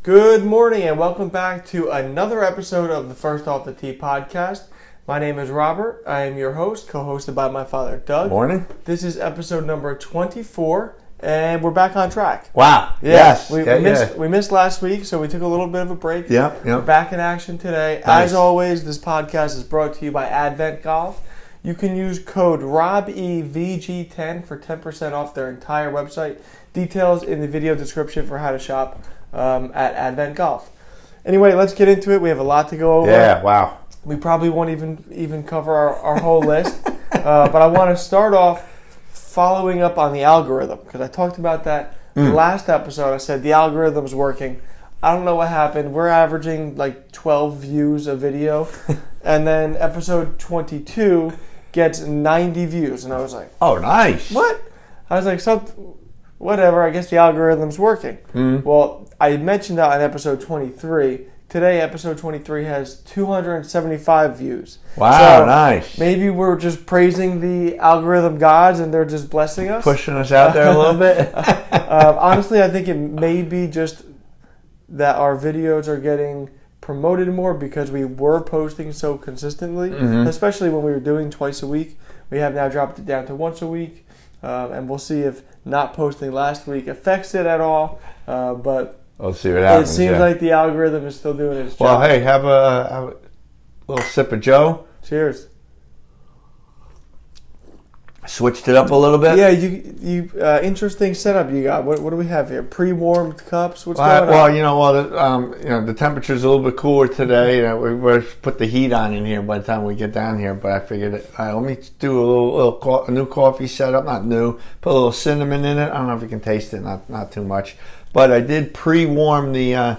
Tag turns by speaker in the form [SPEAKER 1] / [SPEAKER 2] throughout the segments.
[SPEAKER 1] Good morning and welcome back to another episode of the First Off the Tee podcast. My name is Robert. I am your host, co-hosted by my father, Doug.
[SPEAKER 2] Morning.
[SPEAKER 1] This is episode number 24 and we're back on track.
[SPEAKER 2] Wow.
[SPEAKER 1] Yeah,
[SPEAKER 2] Yes.
[SPEAKER 1] we missed last week, so we took a little bit of a break.
[SPEAKER 2] Yep.
[SPEAKER 1] We're back in action today.
[SPEAKER 2] Nice.
[SPEAKER 1] As always, this podcast is brought to you by Advent Golf. You can use code ROBEVG10 for 10% off their entire website. Details in the video description for how to shop at Advent Golf. Anyway, let's get into it. We have a lot to go over.
[SPEAKER 2] Yeah, wow.
[SPEAKER 1] We probably won't even cover our whole list. But I want to start off following up on the algorithm, because I talked about that last episode. I said the algorithm's working. I don't know what happened. We're averaging like 12 views a video. And then episode 22 gets 90 views. And I was like,
[SPEAKER 2] Oh, nice.
[SPEAKER 1] what? I was like, whatever, I guess the algorithm's working. Well, I mentioned that on episode 23. Today, episode 23 has 275 views.
[SPEAKER 2] Wow,
[SPEAKER 1] So
[SPEAKER 2] nice.
[SPEAKER 1] maybe we're just praising the algorithm gods and they're just blessing us.
[SPEAKER 2] Pushing us out there a little bit.
[SPEAKER 1] Honestly, I think it may be just that our videos are getting promoted more because we were posting so consistently, especially when we were doing twice a week. We have now dropped it down to once a week, and we'll see if not posting last week affects it at all. But
[SPEAKER 2] We'll see what happens.
[SPEAKER 1] it seems like the algorithm is still doing its job.
[SPEAKER 2] Well, hey, have a little sip of Joe.
[SPEAKER 1] Cheers.
[SPEAKER 2] Switched it up a little bit.
[SPEAKER 1] Yeah, you interesting setup you got. What do we have here? Pre-warmed cups. What's going on?
[SPEAKER 2] Well, the temperature's a little bit cooler today. We put the heat on in here by the time we get down here. But I figured, let me do a new coffee setup. Not new. Put a little cinnamon in it. I don't know if you can taste it. Not too much. But I did pre-warm the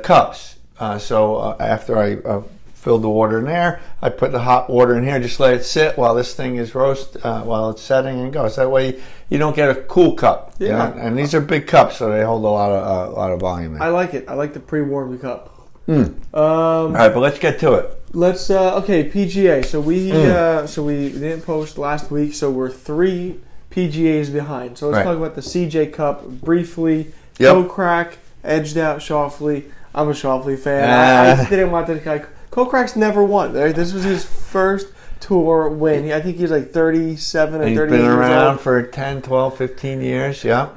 [SPEAKER 2] cups. So after I filled the water in there, I put the hot water in here. Just let it sit while this thing is while it's setting and goes. That way you don't get a cool cup.
[SPEAKER 1] Yeah.
[SPEAKER 2] You know? And these are big cups, so they hold a lot of volume in.
[SPEAKER 1] I like it. I like the pre-warmed cup.
[SPEAKER 2] All right, but let's get to it.
[SPEAKER 1] Let's PGA. So we didn't post last week, so we're 3 PGAs behind. So let's talk about the CJ Cup briefly.
[SPEAKER 2] Yep.
[SPEAKER 1] Kokrak edged out Schauffele. I'm a Schauffele fan. I didn't want this guy. Kokrak's never won. This was his first tour win. I think he's like 37 or 38 years old.
[SPEAKER 2] He's been around for 10, 12, 15 years. Yeah.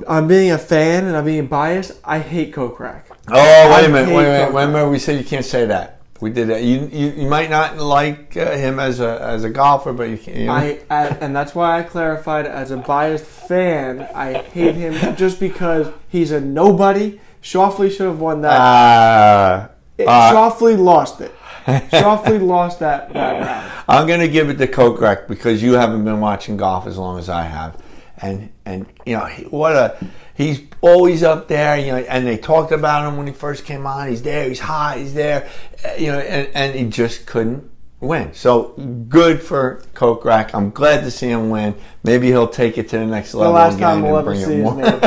[SPEAKER 1] I'm being a fan and I'm being biased. I hate Kokrak.
[SPEAKER 2] Oh, wait a minute. We said you can't say that. We did that. You might not like him as a golfer, but you can't.
[SPEAKER 1] And that's why I clarified, as a biased fan, I hate him just because he's a nobody. Schauffele should have won that. Schauffele lost it. Schauffele lost that round.
[SPEAKER 2] I'm going to give it to Kokrak because you haven't been watching golf as long as I have, and he's always up there, and they talked about him when he first came on. He's there, he's hot, he's there, and he just couldn't win. So good for Kokrak. I'm glad to see him win. Maybe he'll take it to the next level.
[SPEAKER 1] The last time we'll ever see his name.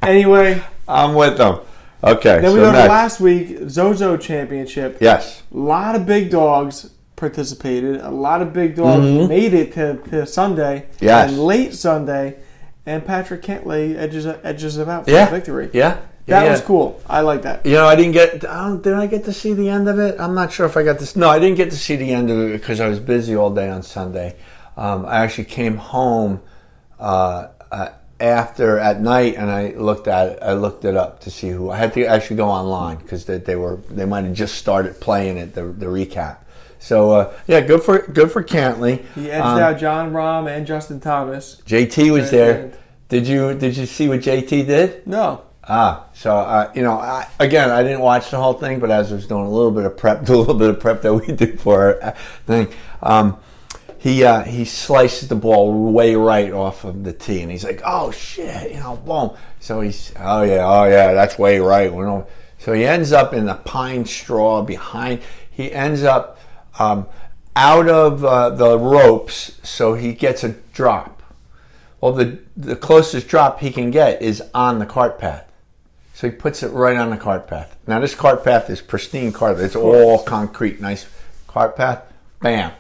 [SPEAKER 1] Anyway,
[SPEAKER 2] I'm with them. Okay.
[SPEAKER 1] Then we go to last week, Zozo Championship.
[SPEAKER 2] Yes.
[SPEAKER 1] A lot of big dogs participated. A lot of big dogs made it to Sunday.
[SPEAKER 2] Yes.
[SPEAKER 1] And late Sunday. And Patrick Cantlay edges him out for the victory.
[SPEAKER 2] Yeah.
[SPEAKER 1] That was cool. I like that.
[SPEAKER 2] Did I get to see the end of it? I'm not sure if I got to. No, I didn't get to see the end of it because I was busy all day on Sunday. I actually came home after at night and I looked it up to see who. I had to actually go online because they might have just started playing it, the recap. So good for Cantlay.
[SPEAKER 1] He edged out John Rahm and Justin Thomas.
[SPEAKER 2] JT was there. Did you see what JT did?
[SPEAKER 1] No.
[SPEAKER 2] So I didn't watch the whole thing, but as I was doing a little bit of prep that we do for our thing, he slices the ball way right off of the tee, and he's like, "Oh shit!" Boom. So he's, "Oh yeah, that's way right." So he ends up in the pine straw behind. He ends up out of the ropes, so he gets a drop. Well, the closest drop he can get is on the cart path. So he puts it right on the cart path. Now this cart path is pristine cart. It's all concrete, nice cart path. Bam.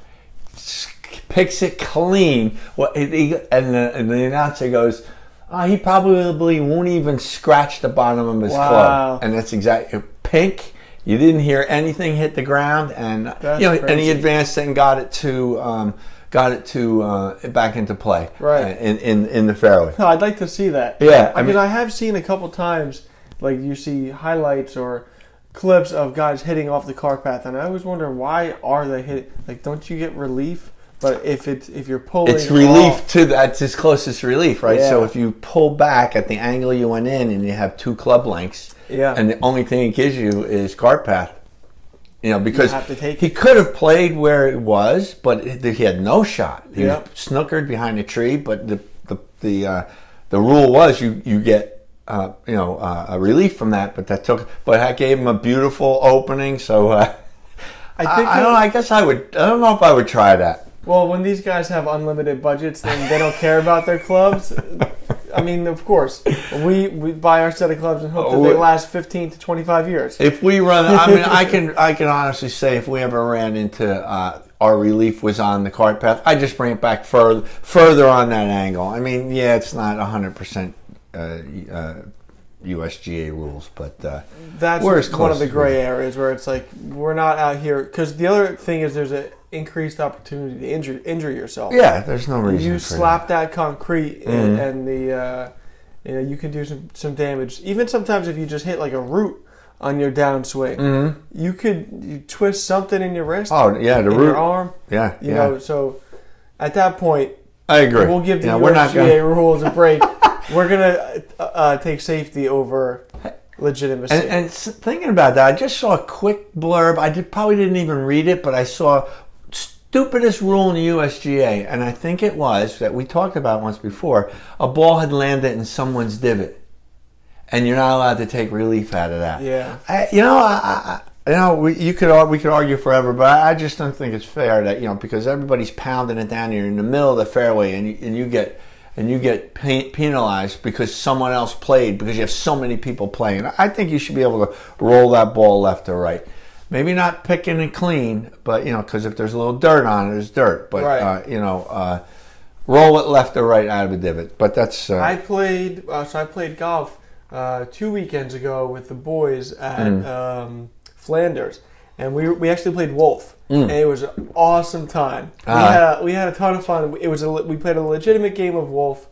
[SPEAKER 2] Picks it clean. And the announcer goes, He probably won't even scratch the bottom of his
[SPEAKER 1] Wow.
[SPEAKER 2] club, and that's exactly pink. You didn't hear anything hit the ground, and
[SPEAKER 1] That's
[SPEAKER 2] and he
[SPEAKER 1] crazy.
[SPEAKER 2] advanced it and got it to back into play,
[SPEAKER 1] Right.
[SPEAKER 2] in the fairway.
[SPEAKER 1] No, I'd like to see that.
[SPEAKER 2] Yeah,
[SPEAKER 1] Because I have seen a couple times, like you see highlights or clips of guys hitting off the cart path, and I always wonder why are they hitting? Like, don't you get relief? But if you're pulling,
[SPEAKER 2] It's relief
[SPEAKER 1] off-
[SPEAKER 2] to that's its closest relief, right?
[SPEAKER 1] Yeah.
[SPEAKER 2] So if you pull back at the angle you went in, and you have 2 club lengths,
[SPEAKER 1] Yeah.
[SPEAKER 2] and the only thing it gives you is cart path. Because
[SPEAKER 1] have to take
[SPEAKER 2] he
[SPEAKER 1] it.
[SPEAKER 2] could have played where it was, but he had no shot. He
[SPEAKER 1] Yeah.
[SPEAKER 2] was snookered behind a tree, but the rule was you get a relief from that. But that gave him a beautiful opening. So
[SPEAKER 1] I think
[SPEAKER 2] I don't know. I guess I would. I don't know if I would try that.
[SPEAKER 1] Well, when these guys have unlimited budgets, then they don't care about their clubs. I mean, of course, we buy our set of clubs and hope that they last 15 to 25 years.
[SPEAKER 2] If we run, I mean, I can honestly say if we ever ran into our relief was on the cart path, I just bring it back further on that angle. I mean, yeah, it's not 100% USGA rules, but
[SPEAKER 1] That's
[SPEAKER 2] we're as
[SPEAKER 1] one
[SPEAKER 2] close
[SPEAKER 1] of the
[SPEAKER 2] as we
[SPEAKER 1] gray areas where it's like we're not out here because the other thing is there's an increased opportunity to injure yourself.
[SPEAKER 2] yeah, there's no reason.
[SPEAKER 1] You
[SPEAKER 2] for
[SPEAKER 1] slap that concrete
[SPEAKER 2] Mhm.
[SPEAKER 1] and the you can do some damage. Even sometimes if you just hit like a root on your downswing,
[SPEAKER 2] that.
[SPEAKER 1] you twist something in your wrist,
[SPEAKER 2] Oh yeah, the
[SPEAKER 1] in
[SPEAKER 2] root.
[SPEAKER 1] your arm.
[SPEAKER 2] Yeah,
[SPEAKER 1] You know, so at that point,
[SPEAKER 2] I agree.
[SPEAKER 1] we'll give the
[SPEAKER 2] Yeah, we're not
[SPEAKER 1] USGA
[SPEAKER 2] gonna-
[SPEAKER 1] rules a break. We're gonna take safety over legitimacy.
[SPEAKER 2] And thinking about that, I just saw a quick blurb. Probably didn't even read it, but I saw stupidest rule in the USGA, and I think it was that we talked about once before. A ball had landed in someone's divot, and you're not allowed to take relief out of that.
[SPEAKER 1] Yeah.
[SPEAKER 2] We could argue forever, but I just don't think it's fair that because everybody's pounding it down here in the middle of the fairway, and you get penalized because someone else played because you have so many people playing. I think you should be able to roll that ball left or right. Maybe not picking it clean, but because if there's a little dirt on it, there's dirt. But
[SPEAKER 1] Right.
[SPEAKER 2] roll it left or right out of the divot. But that's
[SPEAKER 1] I played golf 2 weekends ago with the boys at Flanders, and we actually played Wolf, and it was an awesome time. We had a ton of fun. We played a legitimate game of Wolf.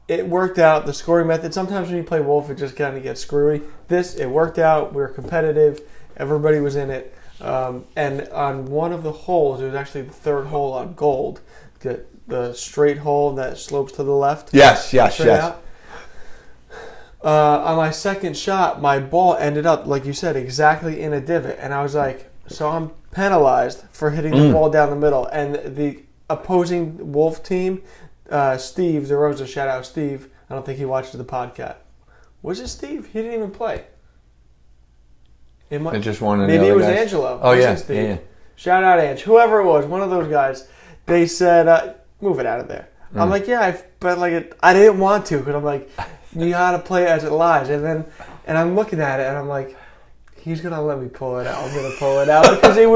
[SPEAKER 1] It worked out. The scoring method. Sometimes when you play Wolf, it just kind of gets screwy. It worked out. We were competitive. Everybody was in it. And on one of the holes, it was actually the third hole on Gold, the straight hole that slopes to the left.
[SPEAKER 2] yes.
[SPEAKER 1] Straight out. On my second shot, my ball ended up, like you said, exactly in a divot. And I was like, so I'm penalized for hitting the ball down the middle. And the opposing Wolf team, Steve DeRosa, shout out Steve. I don't think he watched the podcast. Was it Steve? He didn't even play.
[SPEAKER 2] It just one of the
[SPEAKER 1] Maybe it
[SPEAKER 2] other
[SPEAKER 1] was
[SPEAKER 2] guys.
[SPEAKER 1] Angelo.
[SPEAKER 2] Oh
[SPEAKER 1] It
[SPEAKER 2] yeah,
[SPEAKER 1] wasn't Steve.
[SPEAKER 2] yeah.
[SPEAKER 1] Shout out Ange. Whoever it was, one of those guys. They said, move it out of there. I'm like, yeah, but I didn't want to because I'm like, you gotta play it as it lies. And I'm looking at it and I'm like, he's gonna let me pull it out. I'm gonna pull it out because it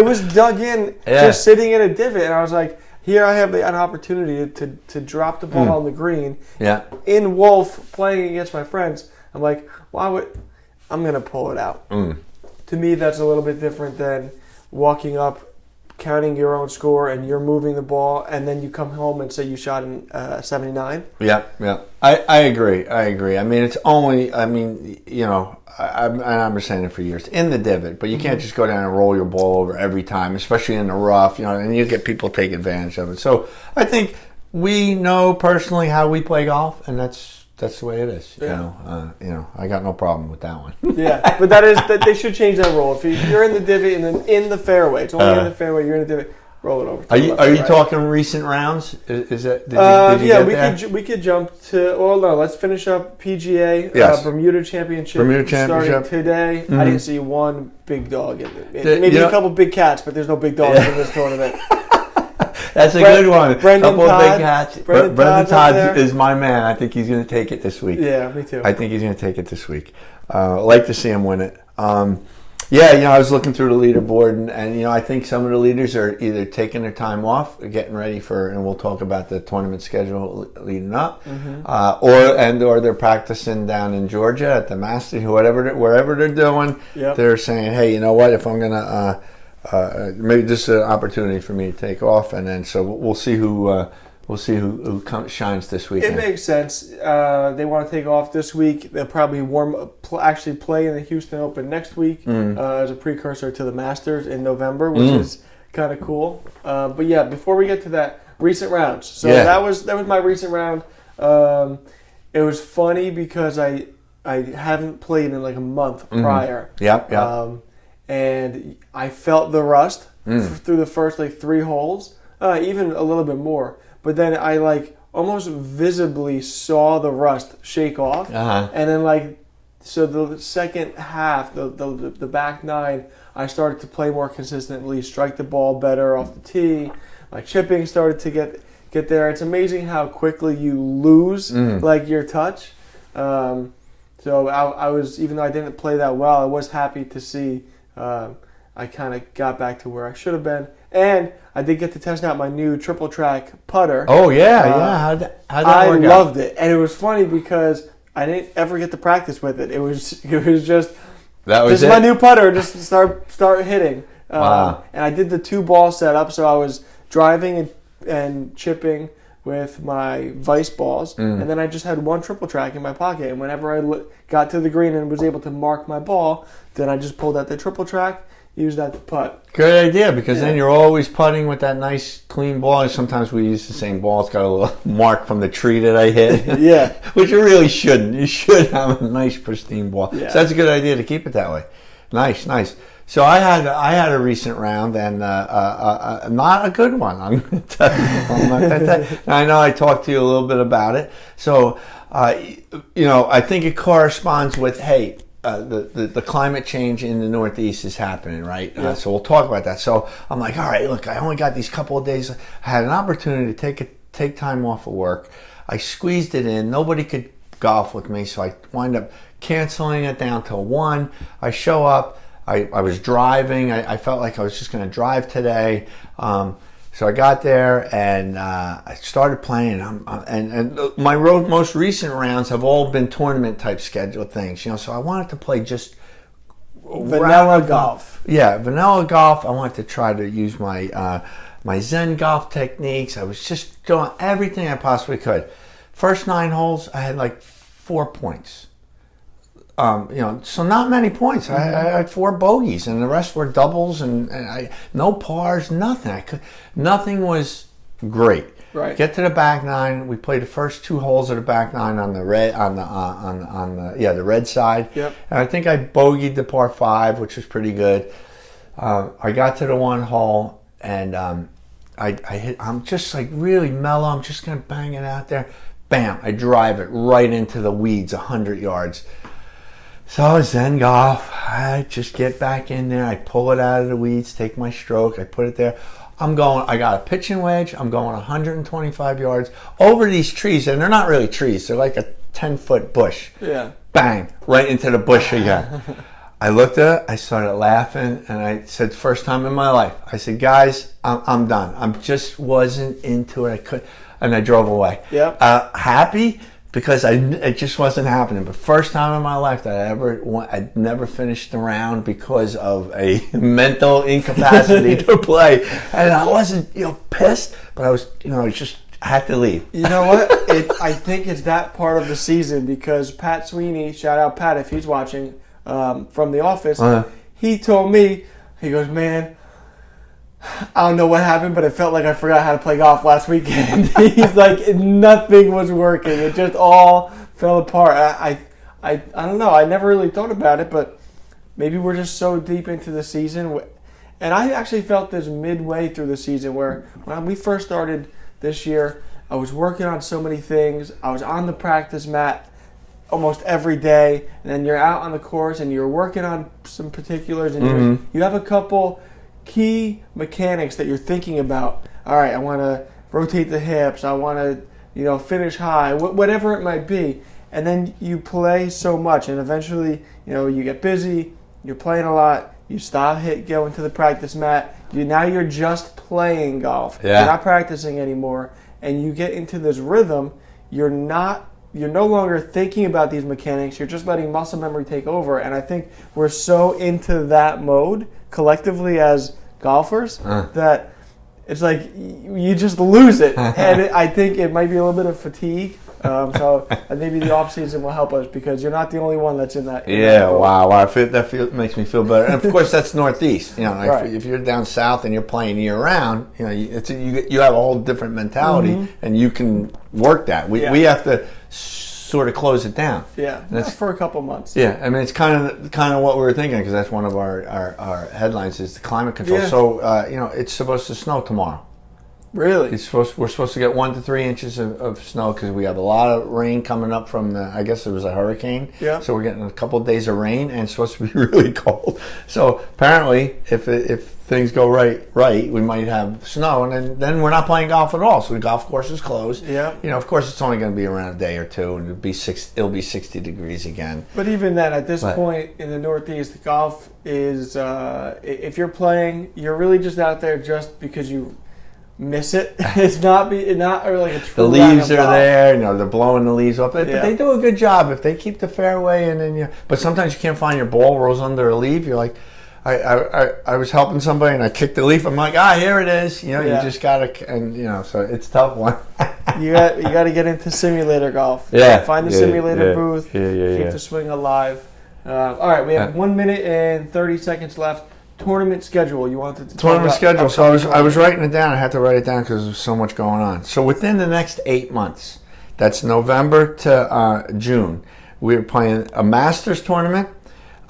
[SPEAKER 1] was dug in, just sitting in a divot. And I was like, here I have an opportunity to drop the ball on the green.
[SPEAKER 2] Yeah.
[SPEAKER 1] In Wolf, playing against my friends. I'm like, I'm gonna pull it out. To me, that's a little bit different than walking up, counting your own score, and you're moving the ball, and then you come home and say you shot in 79.
[SPEAKER 2] Yeah. I agree. I mean, it's only. I mean, I've been saying it for years in the divot, but you can't just go down and roll your ball over every time, especially in the rough. And you get people take advantage of it. So I think we know personally how we play golf, and that's the way it is.
[SPEAKER 1] Yeah.
[SPEAKER 2] I got no problem with that one.
[SPEAKER 1] Yeah, but that they should change that rule. If you're in the divot and then in the fairway, it's only in the fairway. You're in the divot. Roll it over.
[SPEAKER 2] Are you talking recent rounds? Is that? Did you
[SPEAKER 1] yeah,
[SPEAKER 2] get there?
[SPEAKER 1] we could jump to. Well, no, let's finish up PGA.
[SPEAKER 2] Yes.
[SPEAKER 1] Bermuda Championship. Starting today. I didn't see one big dog in it. Maybe a couple big cats, but there's no big dogs in this tournament.
[SPEAKER 2] That's a good one.
[SPEAKER 1] Brendan
[SPEAKER 2] Couple of
[SPEAKER 1] Todd.
[SPEAKER 2] big hats.
[SPEAKER 1] Brendan
[SPEAKER 2] Brendan
[SPEAKER 1] Todd's up
[SPEAKER 2] Todd
[SPEAKER 1] there.
[SPEAKER 2] is my man. I think he's going to take it this week.
[SPEAKER 1] Yeah, me too.
[SPEAKER 2] I think he's going to take it this week. I'd like to see him win it. Yeah, I was looking through the leaderboard, and I think some of the leaders are either taking their time off, or getting ready for, and we'll talk about the tournament schedule leading up, or they're practicing down in Georgia at the Masters, wherever they're doing.
[SPEAKER 1] Yep.
[SPEAKER 2] They're saying, hey, you know what? If I'm gonna, maybe this is an opportunity for me to take off, and then so we'll see who. We'll see who shines this weekend.
[SPEAKER 1] It makes sense. They want to take off this week. They'll probably actually play in the Houston Open next week as a precursor to the Masters in November, which is kind of cool. But yeah, before we get to that, recent rounds. So that was my recent round. It was funny because I haven't played in like a month prior.
[SPEAKER 2] Yep.
[SPEAKER 1] And I felt the rust through the first like 3 holes, even a little bit more. But then I almost visibly saw the rust shake off, and then so the second half, the back 9, I started to play more consistently, strike the ball better off the tee. My chipping started to get there. It's amazing how quickly you lose your touch. So I was, even though I didn't play that well, I was happy to see I kind of got back to where I should have been. And I did get to test out my new triple track putter.
[SPEAKER 2] Oh, yeah. How'd that work out?
[SPEAKER 1] I loved it. And it was funny because I didn't ever get to practice with it. It was just, this is my new putter, just start hitting.
[SPEAKER 2] Wow.
[SPEAKER 1] And I did the 2-ball setup, so I was driving and chipping with my Vice balls, and then I just had one triple track in my pocket. And whenever I got to the green and was able to mark my ball, then I just pulled out the triple track, used that to putt.
[SPEAKER 2] Good idea, because then you're always putting with that nice clean ball. Sometimes we use the same ball. It's got a little mark from the tree that I hit.
[SPEAKER 1] Yeah. Which
[SPEAKER 2] you really shouldn't. You should have a nice pristine ball.
[SPEAKER 1] Yeah.
[SPEAKER 2] So that's a good idea to keep it that way. Nice. So I had a recent round, and not a good one. I'm going to tell you. I know I talked to you a little bit about it. So, I think it corresponds with, hey, the climate change in the Northeast is happening, right?
[SPEAKER 1] Yeah.
[SPEAKER 2] So we'll talk about that. So I'm like, all right, look, I only got these couple of days. I had an opportunity to take time off of work. I squeezed it in. Nobody could golf with me, so I wind up canceling it down to 1. I show up. I was driving. I felt like I was just going to drive today. So I got there and I started playing. And my most recent rounds have all been tournament type schedule things. So I wanted to play just
[SPEAKER 1] vanilla golf.
[SPEAKER 2] Yeah, vanilla golf. I wanted to try to use my Zen golf techniques. I was just doing everything I possibly could. First 9 holes, I had 4 points. So not many points. I had 4 bogeys, and the rest were doubles, and no pars, nothing. Nothing was great.
[SPEAKER 1] Right.
[SPEAKER 2] Get to the back 9. We played the first 2 holes of the back 9 on the red the red side.
[SPEAKER 1] Yep.
[SPEAKER 2] And I think I bogeyed the par 5, which was pretty good. I got to the 1 hole, and I hit. I'm just really mellow. I'm just gonna bang it out there. Bam! I drive it right into the weeds, 100 yards. So Zen golf, I just get back in there, I pull it out of the weeds, take my stroke, I put it there. I got a pitching wedge, I'm going 125 yards over these trees, and they're not really trees, they're like a 10-foot bush.
[SPEAKER 1] Yeah.
[SPEAKER 2] Bang, right into the bush again. I looked at it, I started laughing, and I said, first time in my life, I said, guys, I'm done. I just wasn't into it, and I drove away.
[SPEAKER 1] Yep.
[SPEAKER 2] Happy? Because it just wasn't happening. But first time in my life that I'd never finished the round because of a mental incapacity to play. And I wasn't, pissed, but I was, I had to leave.
[SPEAKER 1] You know what? I think it's that part of the season because Pat Sweeney, shout out Pat if he's watching, from The Office, he told me, he goes, man, I don't know what happened, but it felt like I forgot how to play golf last weekend. He's like, nothing was working. It just all fell apart. I don't know. I never really thought about it, but maybe we're just so deep into the season. And I actually felt this midway through the season where when we first started this year, I was working on so many things. I was on the practice mat almost every day, and then you're out on the course and you're working on some particulars, and you have a couple key mechanics that you're thinking about. All right, I want to rotate the hips. I want to, finish high, whatever it might be. And then you play so much, and eventually, you get busy. You're playing a lot. You stop going to the practice mat. Now you're just playing golf.
[SPEAKER 2] Yeah.
[SPEAKER 1] You're not practicing anymore, and you get into this rhythm. You're no longer thinking about these mechanics. You're just letting muscle memory take over. And I think we're so into that mode collectively as golfers that it's like you just lose it. And I think it might be a little bit of fatigue. So maybe the off season will help us because you're not the only one that's in that.
[SPEAKER 2] Wow. Makes me feel better. And of course, that's Northeast.
[SPEAKER 1] Right.
[SPEAKER 2] If you're down south and you're playing year round, you have a whole different mentality, and you can work that. We have to sort of close it down.
[SPEAKER 1] Yeah, that's for a couple months.
[SPEAKER 2] Yeah, I mean it's kind of what we were thinking because that's one of our headlines is the climate control.
[SPEAKER 1] Yeah.
[SPEAKER 2] So it's supposed to snow tomorrow.
[SPEAKER 1] Really?
[SPEAKER 2] We're supposed to get 1 to 3 inches of snow because we have a lot of rain coming up from I guess it was a hurricane.
[SPEAKER 1] Yeah.
[SPEAKER 2] So we're getting a couple of days of rain and it's supposed to be really cold. So apparently, if things go right, we might have snow and then we're not playing golf at all. So the golf course is closed.
[SPEAKER 1] Yeah.
[SPEAKER 2] Of course, it's only going to be around a day or two, and it'll be 60 degrees again.
[SPEAKER 1] But even then, at this point in the Northeast, golf is if you're playing, you're really just out there just because you miss it. It's not like a true
[SPEAKER 2] the leaves are there, they're blowing the leaves up. But they do a good job if they keep the fairway and then but sometimes you can't find your ball rolls under a leaf. You're like, I was helping somebody and I kicked the leaf. I'm like, here it is. You just gotta, and so it's a tough one.
[SPEAKER 1] you got to get into simulator golf.
[SPEAKER 2] Yeah,
[SPEAKER 1] find the simulator booth.
[SPEAKER 2] Keep
[SPEAKER 1] the swing alive. All right, we have 1 minute and 30 seconds left. Tournament schedule. You wanted to talk about
[SPEAKER 2] schedule. So I was writing it down. I had to write it down because there's so much going on. So within the next 8 months, that's November to June, we're playing a Masters tournament.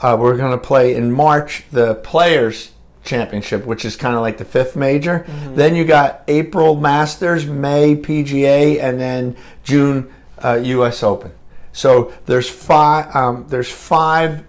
[SPEAKER 2] We're going to play in March the Players Championship, which is kind of like the fifth major. Mm-hmm. Then you got April Masters, May PGA, and then June U.S. Open. So there's five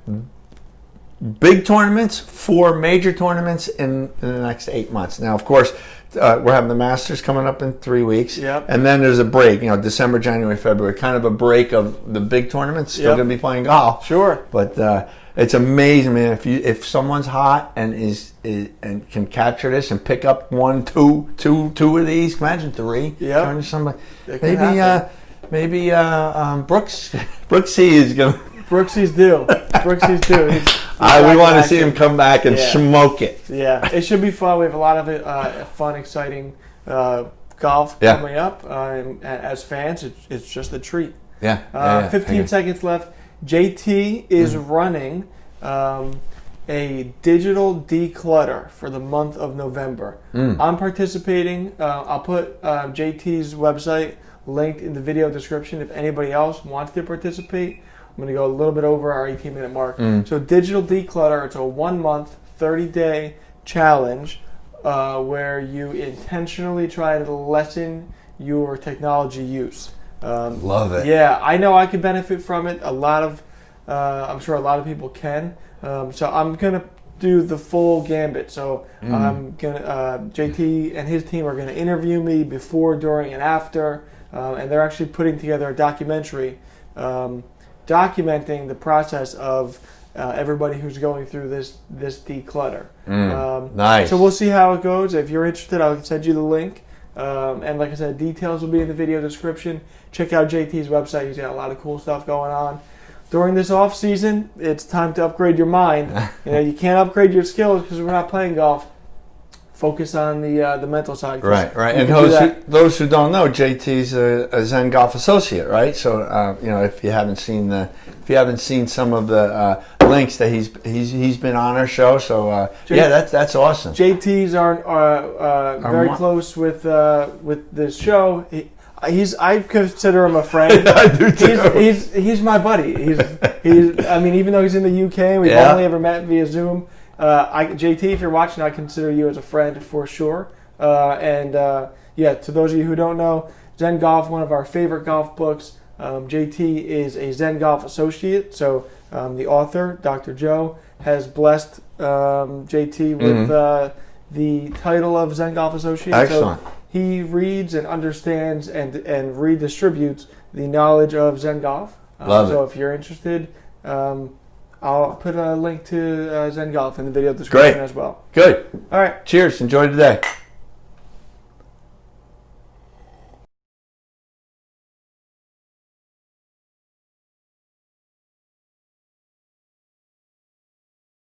[SPEAKER 2] big tournaments, 4 major tournaments in the next 8 months. Now, of course, we're having the Masters coming up in 3 weeks.
[SPEAKER 1] Yep.
[SPEAKER 2] And then there's a break, December, January, February, kind of a break of the big tournaments. Still going to be playing golf.
[SPEAKER 1] Sure.
[SPEAKER 2] But it's amazing, man. If someone's hot and is and can capture this and pick up 1, 2 of these, imagine 3.
[SPEAKER 1] Yeah.
[SPEAKER 2] Turn to somebody. Maybe Brooksy is going to.
[SPEAKER 1] Brooksy's due.
[SPEAKER 2] We want to see him come back and smoke it.
[SPEAKER 1] Yeah, it should be fun. We have a lot of fun, exciting golf coming up. And as fans, it's just a treat. 15 seconds left. JT is running a digital declutter for the month of November. I'm participating. I'll put JT's website linked in the video description if anybody else wants to participate. I'm going to go a little bit over our 18-minute mark. So Digital Declutter, it's a 1-month, 30-day challenge where you intentionally try to lessen your technology use.
[SPEAKER 2] Love it.
[SPEAKER 1] Yeah, I know I could benefit from it. I'm sure a lot of people can. So I'm going to do the full gambit. So I'm gonna JT and his team are going to interview me before, during, and after. And they're actually putting together a documentary documenting the process of everybody who's going through this declutter.
[SPEAKER 2] Nice.
[SPEAKER 1] So we'll see how it goes. If you're interested, I'll send you the link. And like I said, details will be in the video description. Check out JT's website. He's got a lot of cool stuff going on. During this off season, it's time to upgrade your mind. You can't upgrade your skills because we're not playing golf. Focus on the mental side.
[SPEAKER 2] Right. And those who don't know, JT's a Zen Golf associate, right? So if you haven't seen some of the links that he's been on our show, so that's awesome.
[SPEAKER 1] JT's are very close with this show. I consider him a friend.
[SPEAKER 2] I do too.
[SPEAKER 1] He's my buddy. He's even though he's in the UK, we've only ever met via Zoom. JT, if you're watching, I consider you as a friend for sure. To those of you who don't know, Zen Golf, one of our favorite golf books. JT is a Zen Golf associate, so the author, Dr. Joe, has blessed JT with the title of Zen Golf associate.
[SPEAKER 2] Excellent.
[SPEAKER 1] So he reads and understands and redistributes the knowledge of Zen Golf.
[SPEAKER 2] Love it.
[SPEAKER 1] So if you're interested, I'll put a link to Zen Golf in the video description as well.
[SPEAKER 2] Good.
[SPEAKER 1] All right.
[SPEAKER 2] Cheers. Enjoy today.